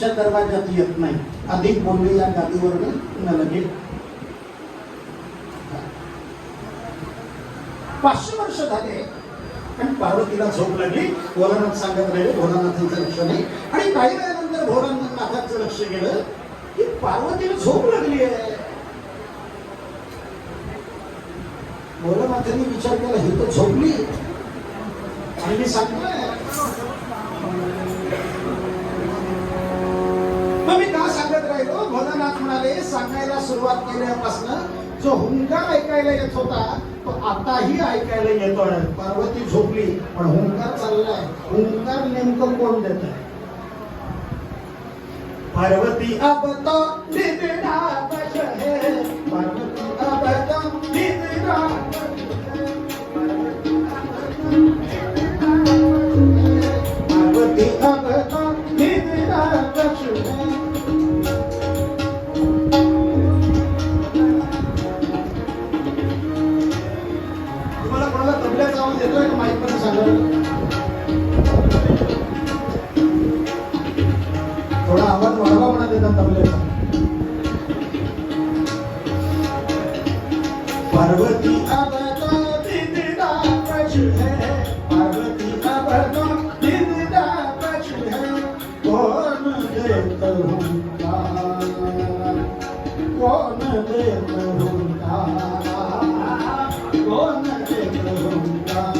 तुमच्या दरवाजात येत नाही. अधिक बोलले या गादीवर न लगे. 500 वर्ष झाले आणि पार्वतीला झोप लागली. भोलानाथ सांगत राहिले भोलानाथांचं लक्ष नाही. आणि काही वेळानंतर भोलानाथांचं लक्ष गेलं की पार्वतीला झोप लागली आहे. भोलानाथांनी विचार केला ही तर झोपली आणि मी सांगतोय. मग मी का सांगत राहिलो. भोलानाथ म्हणाले सांगायला सुरुवात केल्यापासून जो हुंकार ऐकायला येत होता तो आताही ऐकायला येतोय. पार्वती झोपली पण हुंकार चाललाय. हुंकार नेमकं कोण देत आहे. पार्वती अब तो निद्रा बश है. पार्वती अब तो निद्रा पार्वती अब तो निद्रा बश है. तबल्याचा आवाज येतोय का माईक मध्ये सांगा. थोडा आवाज वाढवा म्हणा देतात तबल्याचा. पार्वती अब तो निद्रा बश है. पार्वती अब तो निद्रा बश है. कौन देत हुंकार. कौन देत हुंकार. कौन देत हुंकार.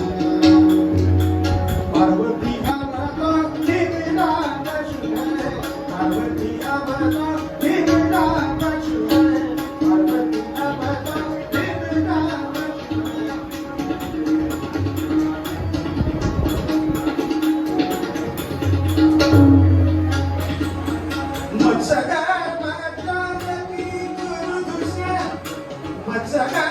पार्वती अब तो निद्रा बश है. पार्वती अब तो निद्रा बश है. पार्वती अब तो निद्रा बश है. मत्सगर बजावती गुरु दुसऱ्या. मत्सगर